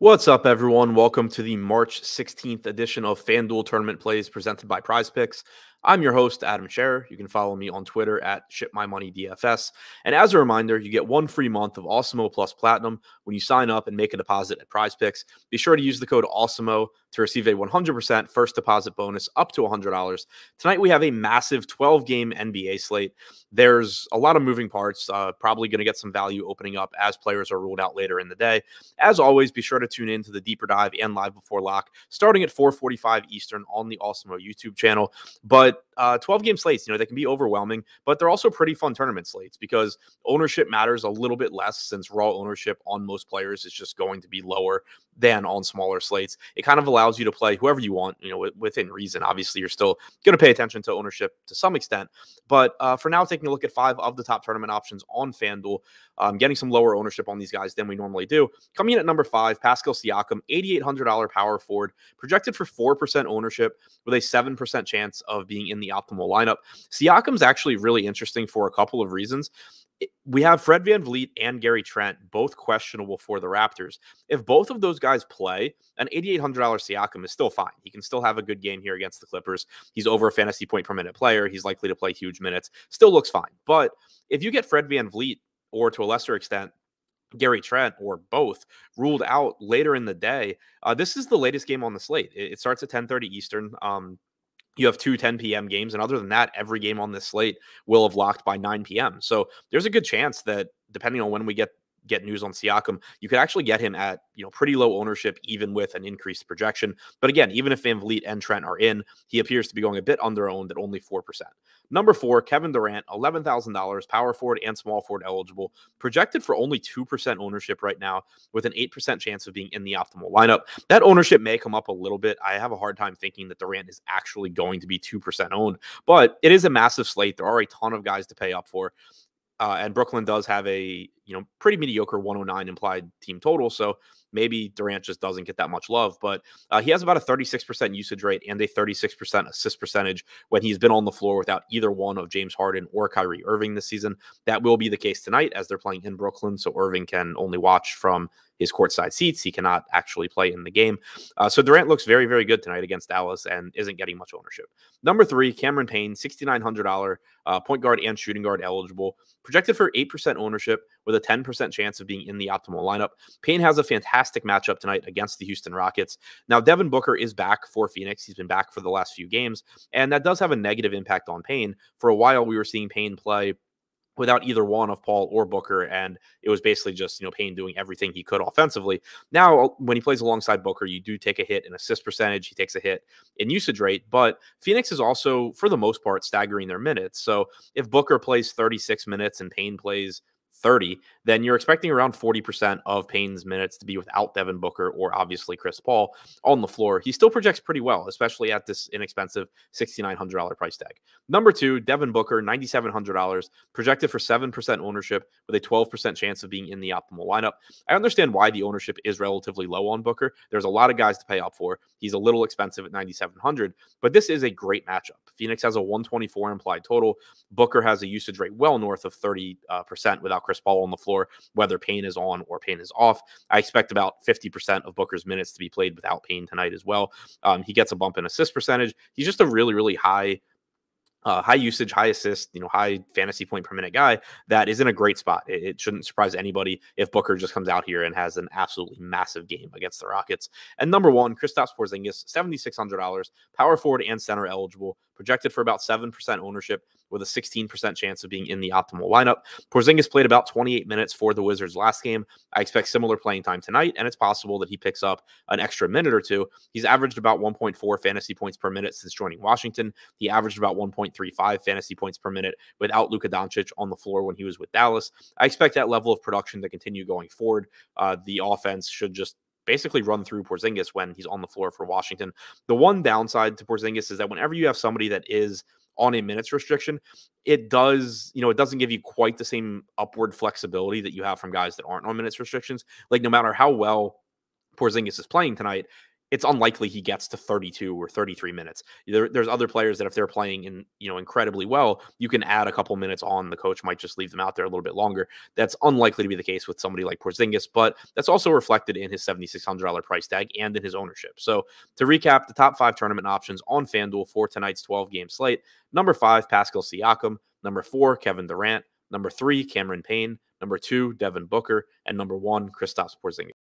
What's up, everyone? Welcome to the March 16th edition of FanDuel Tournament Plays presented by PrizePicks. I'm your host, Adam Scherer. You can follow me on Twitter at ShipMyMoneyDFS. And as a reminder, you get one free month of Awesemo Plus Platinum when you sign up and make a deposit at PrizePicks. Be sure to use the code Awesemo to receive a 100% first deposit bonus up to $100. Tonight, we have a massive 12-game NBA slate. There's a lot of moving parts, probably going to get some value opening up as players are ruled out later in the day. As always, be sure to tune in to the Deeper Dive and Live Before Lock starting at 4:45 Eastern on the Awesemo YouTube channel. But 12-game slates, they can be overwhelming, but they're also pretty fun tournament slates because ownership matters a little bit less since raw ownership on most players is just going to be lower than on smaller slates. It kind of allows you to play whoever you want, within reason. Obviously, you're still going to pay attention to ownership to some extent. But for now, taking a look at 5 of the top tournament options on FanDuel, getting some lower ownership on these guys than we normally do. Coming in at number 5, Pascal Siakam, $8,800 power forward, projected for 4% ownership with a 7% chance of being in the optimal lineup. Siakam's actually really interesting for a couple of reasons. We have Fred VanVleet and Gary Trent both questionable for the Raptors. If both of those guys play, an $8,800 Siakam is still fine. He can still have a good game here against the Clippers. He's over a fantasy point per minute player. He's likely to play huge minutes. Still looks fine. But if you get Fred VanVleet, or to a lesser extent, Gary Trent, or both, ruled out later in the day, this is the latest game on the slate. It starts at 10:30 Eastern. You have 2 10 p.m. games, and other than that, every game on this slate will have locked by 9 p.m. So there's a good chance that depending on when we get news on Siakam, you could actually get him at pretty low ownership, even with an increased projection. But again, even if VanVleet and Trent are in, he appears to be going a bit under-owned at only 4%. Number 4, Kevin Durant, $11,000, power forward and small forward eligible, projected for only 2% ownership right now, with an 8% chance of being in the optimal lineup. That ownership may come up a little bit. I have a hard time thinking that Durant is actually going to be 2% owned, but it is a massive slate. There are a ton of guys to pay up for. And Brooklyn does have a pretty mediocre 109 implied team total, so maybe Durant just doesn't get that much love. But he has about a 36% usage rate and a 36% assist percentage when he's been on the floor without either one of James Harden or Kyrie Irving this season. That will be the case tonight as they're playing in Brooklyn, so Irving can only watch from his courtside seats. He cannot actually play in the game. So Durant looks very, very good tonight against Dallas and isn't getting much ownership. Number 3, Cameron Payne, $6,900, point guard and shooting guard eligible, projected for 8% ownership with a 10% chance of being in the optimal lineup. Payne has a fantastic matchup tonight against the Houston Rockets. Now, Devin Booker is back for Phoenix. He's been back for the last few games, and that does have a negative impact on Payne. For a while, we were seeing Payne play without either one of Paul or Booker, and it was basically just, Payne doing everything he could offensively. Now, when he plays alongside Booker, you do take a hit in assist percentage, he takes a hit in usage rate, but Phoenix is also, for the most part, staggering their minutes. So if Booker plays 36 minutes and Payne plays 30, then you're expecting around 40% of Payne's minutes to be without Devin Booker or obviously Chris Paul on the floor. He still projects pretty well, especially at this inexpensive $6,900 price tag. Number 2, Devin Booker, $9,700, projected for 7% ownership with a 12% chance of being in the optimal lineup. I understand why the ownership is relatively low on Booker. There's a lot of guys to pay up for. He's a little expensive at $9,700, but this is a great matchup. Phoenix has a 124 implied total. Booker has a usage rate well north of 30% without Chris Paul on the floor, whether Payne is on or Payne is off. I expect about 50% of Booker's minutes to be played without Payne tonight as well. He gets a bump in assist percentage. He's just a really, really high usage, high assist, high fantasy point per minute guy that is in a great spot. It shouldn't surprise anybody if Booker just comes out here and has an absolutely massive game against the Rockets. And number 1, Kristaps Porzingis, $7,600, power forward and center eligible, projected for about 7% ownership with a 16% chance of being in the optimal lineup. Porzingis played about 28 minutes for the Wizards last game. I expect similar playing time tonight, and it's possible that he picks up an extra minute or two. He's averaged about 1.4 fantasy points per minute since joining Washington. He averaged about 1.35 fantasy points per minute without Luka Doncic on the floor when he was with Dallas. I expect that level of production to continue going forward. The offense should just basically run through Porzingis when he's on the floor for Washington. The one downside to Porzingis is that whenever you have somebody that is on a minutes restriction, it doesn't give you quite the same upward flexibility that you have from guys that aren't on minutes restrictions. Like, no matter how well Porzingis is playing tonight, it's unlikely he gets to 32 or 33 minutes. There's other players that if they're playing incredibly well, you can add a couple minutes on. The coach might just leave them out there a little bit longer. That's unlikely to be the case with somebody like Porzingis, but that's also reflected in his $7,600 price tag and in his ownership. So to recap, the top 5 tournament options on FanDuel for tonight's 12-game slate: number 5, Pascal Siakam; number 4, Kevin Durant; number 3, Cameron Payne; number 2, Devin Booker; and number 1, Kristaps Porzingis.